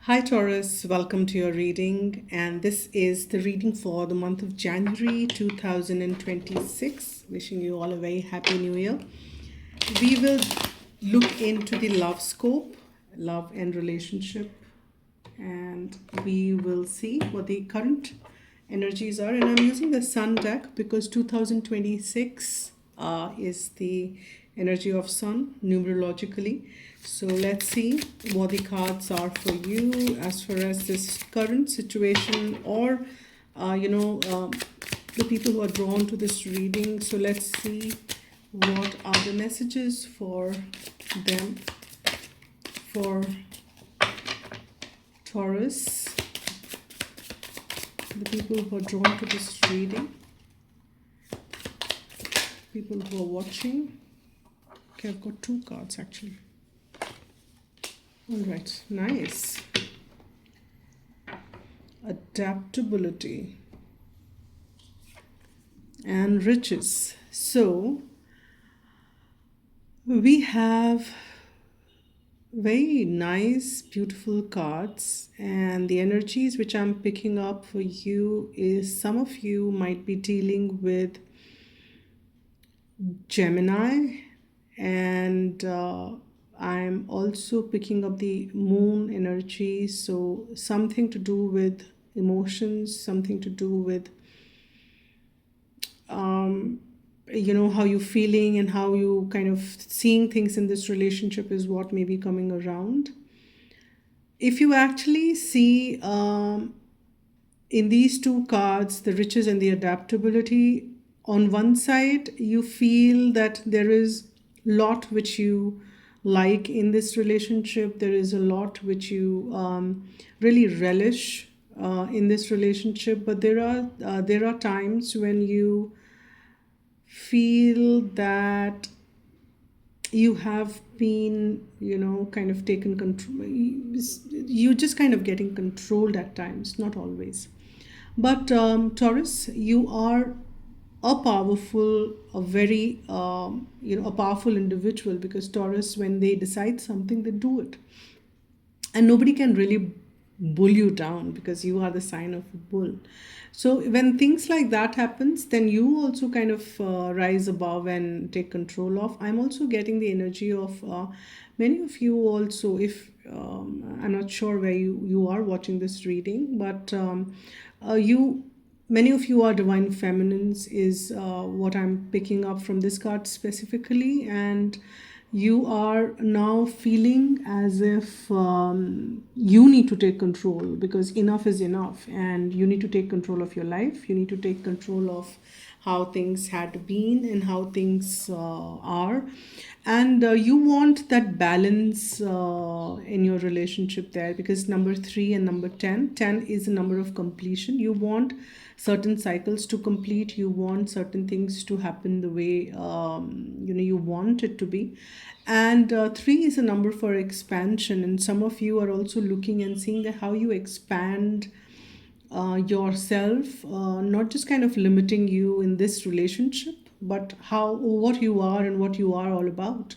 Hi Taurus, welcome to your reading, and this is the reading for the month of January 2026. Wishing you all a very happy new year. We will look into the love scope, love and relationship, and we will see what the current energies are. And I'm using the Sun deck because 2026 is the energy of Sun numerologically. So let's see what the cards are for you as far as this current situation, or the people who are drawn to this reading. So let's see what are the messages for them, for Taurus, the people who are drawn to this reading, people who are watching. Okay, I've got two cards actually. All right, nice. Adaptability and riches. So we have very nice, beautiful cards, and the energies which I'm picking up for you is some of you might be dealing with Gemini, and I'm also picking up the moon energy, so something to do with emotions, something to do with how you're feeling and how you kind of seeing things in this relationship is what may be coming around. If you actually see in these two cards, the riches and the adaptability, on one side you feel that there is a lot which you like in this relationship, there is a lot which you really relish in this relationship, but there are times when you feel that you have been kind of taken control. You just kind of getting controlled at times, not always. But Taurus, you are a powerful, a very a powerful individual, because Taurus, when they decide something, they do it, and nobody can really bull you down because you are the sign of a bull. So when things like that happens, then you also kind of rise above and take control of. I'm also getting the energy of many of you also, if I'm not sure where you are watching this reading, but you many of you are divine feminines is what I'm picking up from this card specifically, and you are now feeling as if you need to take control, because enough is enough, and you need to take control of your life. You need to take control of how things had been and how things are, and you want that balance in your relationship there, because number 3 and number 10 is a number of completion. You want certain cycles to complete, you want certain things to happen the way you want it to be, and 3 is a number for expansion, and some of you are also looking and seeing that how you expand yourself, not just kind of limiting you in this relationship, but how what you are and what you are all about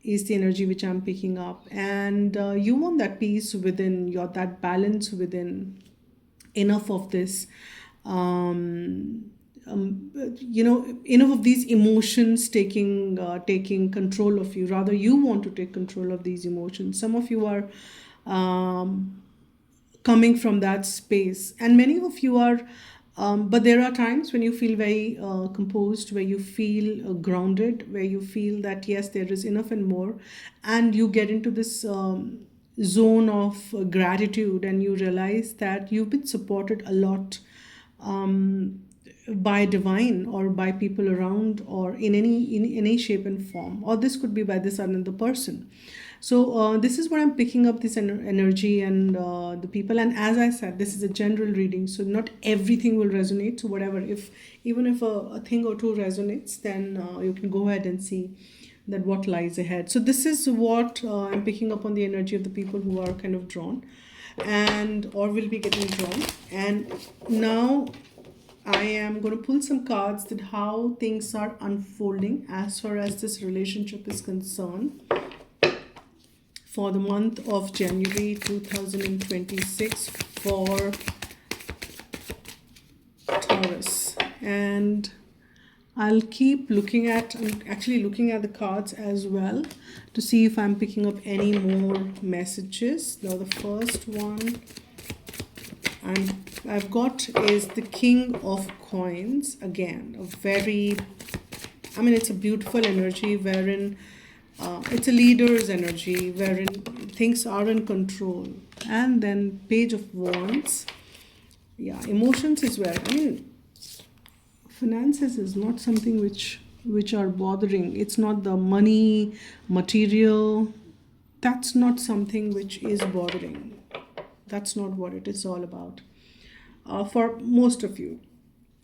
is the energy which I'm picking up. And you want that peace within your, that balance within, enough of this enough of these emotions taking control of you. Rather, you want to take control of these emotions. Some of you are coming from that space, and many of you are but there are times when you feel very composed, where you feel grounded, where you feel that yes, there is enough and more, and you get into this zone of gratitude, and you realize that you've been supported a lot by divine, or by people around, or in any shape and form, or this could be by this another person. So this is what I'm picking up, this energy, and the people. And as I said, this is a general reading, so not everything will resonate. So whatever, if even if a thing or two resonates, then you can go ahead and see that what lies ahead. So this is what I'm picking up on the energy of the people who are kind of drawn, and or will be getting drawn. And now I am going to pull some cards that how things are unfolding as far as this relationship is concerned for the month of January 2026 for Taurus. And I'll keep looking at, I'm actually looking at the cards as well to see if I'm picking up any more messages. Now, the first one I've got is the King of Coins. Again, a very, I mean, it's a beautiful energy wherein it's a leader's energy wherein things are in control. And then Page of Wands. Yeah, emotions is where, I mean, finances is not something which are bothering. It's not the money, material. That's not something which is bothering. That's not what it is all about for most of you,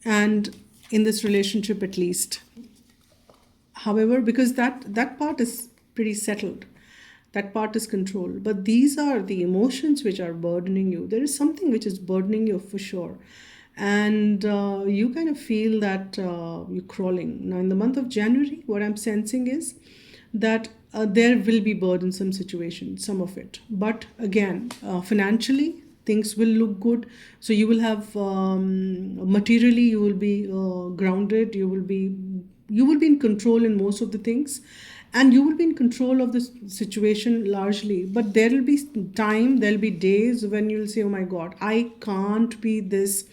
and in this relationship at least. However, because that part is pretty settled, that part is controlled, but these are the emotions which are burdening you. There is something which is burdening you for sure, and you kind of feel that you're crawling. Now, in the month of January, what I'm sensing is that there will be burdensome situations, some of it, but again, financially things will look good. So you will have materially, you will be grounded, you will be in control in most of the things, and you will be in control of the situation largely. But there will be there'll be days when you'll say, oh my god, I can't be this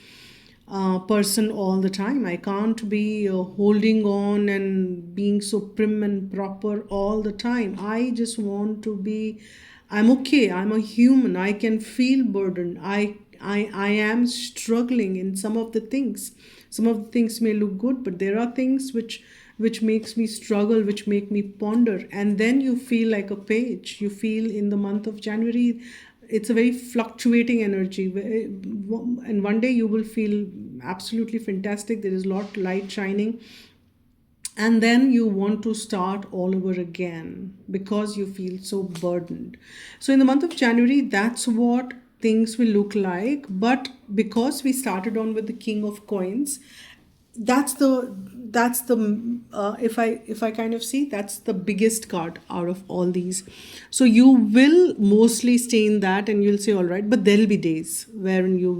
person all the time. I can't be holding on and being so prim and proper all the time. I just want to be, I'm okay. I'm a human. I can feel burdened. I am struggling in some of the things. Some of the things may look good, but there are things which makes me struggle, which make me ponder. And then you feel like a page. You feel in the month of January, it's a very fluctuating energy, and one day you will feel absolutely fantastic. There is a lot light shining, and then you want to start all over again because you feel so burdened. So in the month of January, that's what things will look like. But because we started on with the King of Coins, that's the if I kind of see, that's the biggest card out of all these. So you will mostly stay in that, and you'll say all right, but there'll be days wherein you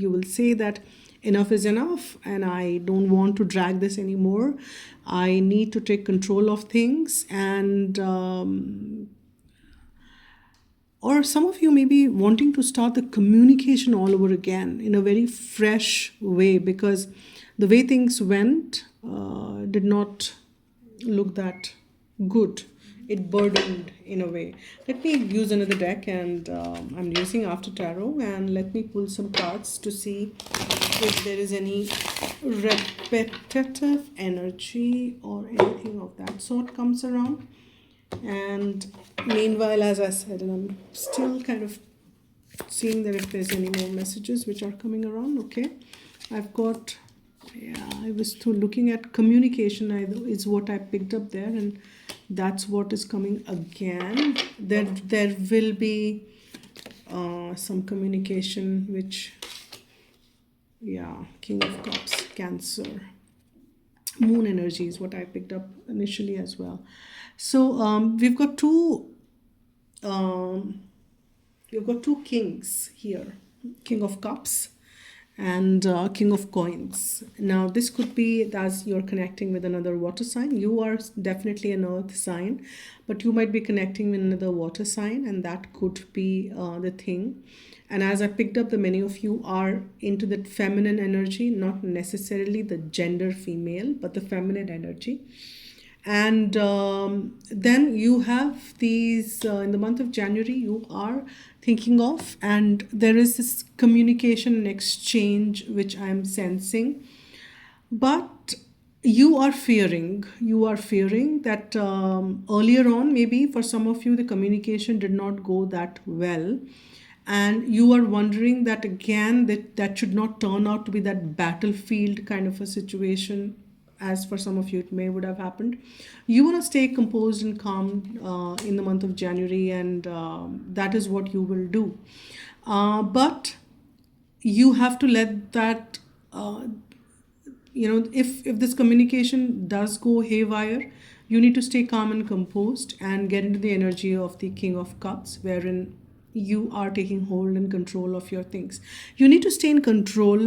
will say that enough is enough, and I don't want to drag this anymore. I need to take control of things. And or some of you may be wanting to start the communication all over again in a very fresh way, because the way things went did not look that good. It burdened in a way. Let me use another deck, and I'm using After Tarot, and let me pull some cards to see if there is any repetitive energy or anything of that sort comes around. And meanwhile, as I said, and I'm still kind of seeing that if there's any more messages which are coming around. Okay, I've got, yeah, I was through looking at communication is what I picked up there, and that's what is coming again. There will be some communication which, yeah, King of Cups, Cancer, Moon energy is what I picked up initially as well. So um, we've got two kings here, King of Cups and King of Coins. Now, this could be as you're connecting with another water sign. You are definitely an earth sign, but you might be connecting with another water sign, and that could be the thing. And as I picked up, the many of you are into that feminine energy, not necessarily the gender female, but the feminine energy. And then you have these in the month of January, you are thinking of, and there is this communication and exchange which I'm sensing. But you are fearing that earlier on, maybe for some of you, the communication did not go that well, and you are wondering that again, that should not turn out to be that battlefield kind of a situation, as for some of you it may would have happened. You want to stay composed and calm in the month of January, and that is what you will do. But you have to let that if this communication does go haywire, You need to stay calm and composed and get into the energy of the King of Cups, wherein you are taking hold and control of your things. You need to stay in control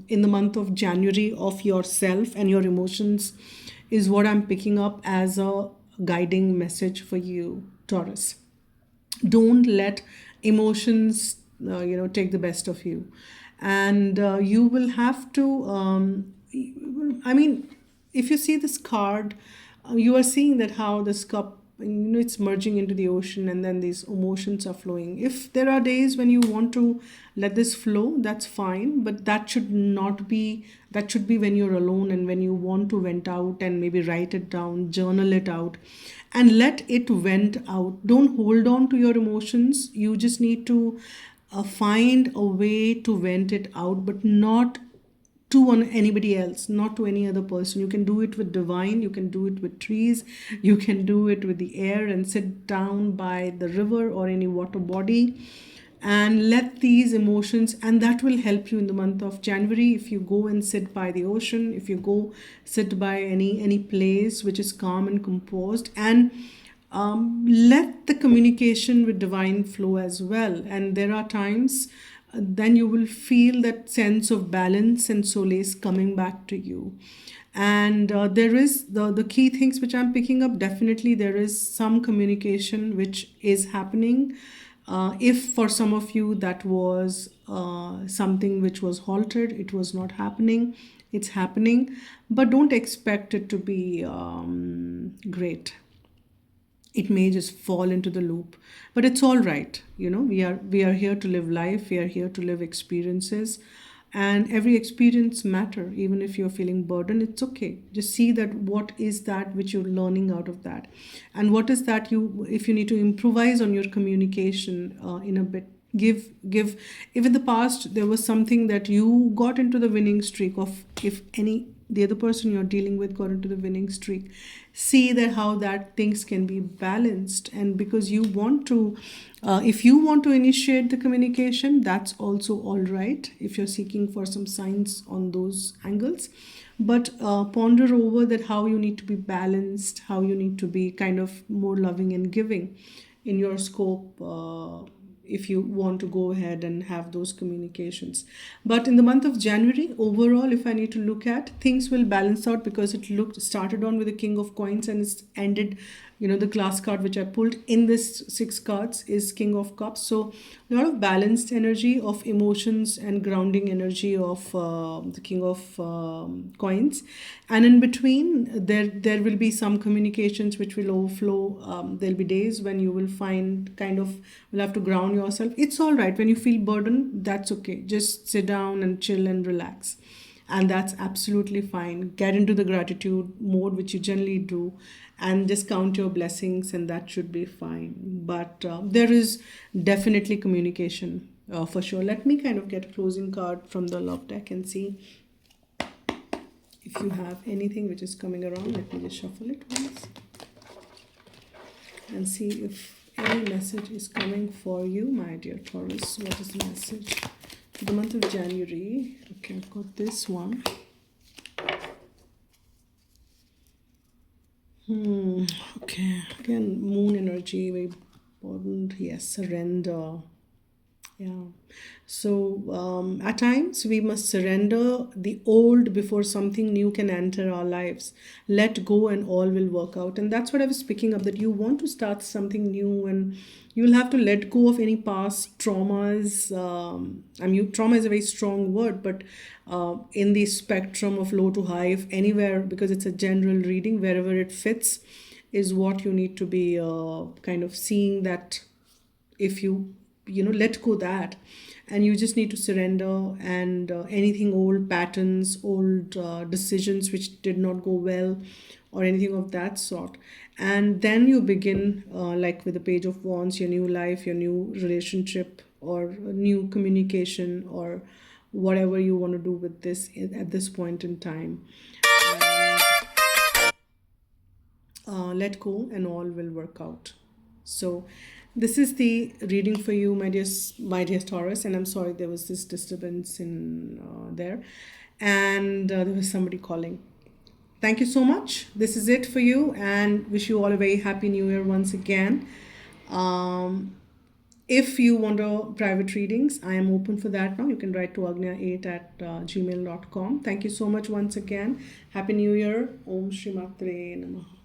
in the month of January of yourself and your emotions, is what I'm picking up as a guiding message for you, Taurus. Don't let emotions take the best of you, and you will have to I mean, if you see this card, you are seeing that how this cup, it's merging into the ocean, and then these emotions are flowing. If there are days when you want to let this flow, that's fine, but that should not be, that should be when you're alone and when you want to vent out and maybe write it down, journal it out, and let it vent out. Don't hold on to your emotions. You just need to find a way to vent it out, but not to anybody else, not to any other person. You can do it with divine, you can do it with trees, you can do it with the air, and sit down by the river or any water body and let these emotions, and that will help you in the month of January. If you go and sit by the ocean, if you go sit by any place which is calm and composed, and let the communication with divine flow as well. And there are times then you will feel that sense of balance and solace coming back to you. And there is the key things which I'm picking up. Definitely there is some communication which is happening. If for some of you that was something which was halted, it was not happening, it's happening, but don't expect it to be great. It may just fall into the loop, but it's all right. We are here to live life, we are here to live experiences, and every experience matter. Even if you're feeling burdened, it's okay. Just see that what is that which you're learning out of that, and what is that you, if you need to improvise on your communication in a bit, give. If in the past there was something that you got into the winning streak of, if any the other person you're dealing with got into the winning streak, see that how that things can be balanced. And because you want to if you want to initiate the communication, that's also all right, if you're seeking for some signs on those angles. But ponder over that how you need to be balanced, how you need to be kind of more loving and giving in your scope, if you want to go ahead and have those communications. But in the month of January, overall, if I need to look at, things will balance out, because it looked started on with the King of Coins and it's ended, the glass card which I pulled in this six cards is King of Cups. So a lot of balanced energy of emotions and grounding energy of the King of Coins. And in between, there will be some communications which will overflow. There'll be days when you will find kind of will have to ground yourself. It's all right. When you feel burdened, that's okay. Just sit down and chill and relax. And that's absolutely fine. Get into the gratitude mode, which you generally do, and just count your blessings, and that should be fine. But there is definitely communication for sure. Let me kind of get a closing card from the love deck and see if you have anything which is coming around. Let me just shuffle it once and see if any message is coming for you, my dear Taurus. What is the message for the month of January? Okay, I've got this one. Okay, again, moon energy, very important. Yes, surrender. Yeah. So at times we must surrender the old before something new can enter our lives. Let go and all will work out. And that's what I was picking up, that you want to start something new, and you'll have to let go of any past traumas. Trauma is a very strong word, but in the spectrum of low to high, if anywhere, because it's a general reading, wherever it fits is what you need to be kind of seeing, that if you let go that, and you just need to surrender, and anything old patterns, old decisions which did not go well, or anything of that sort. And then you begin like with the Page of Wands, your new life, your new relationship, or new communication, or whatever you want to do with this at this point in time. Let go and all will work out. So this is the reading for you, my dear Taurus. And I'm sorry there was this disturbance in there, and there was somebody calling. Thank you so much. This is it for you, and wish you all a very happy new year once again. Um, if you want private readings, I am open for that now. You can write to agnya8 at gmail.com. Thank you so much once again. Happy New Year. Om Shri Matre Namaha.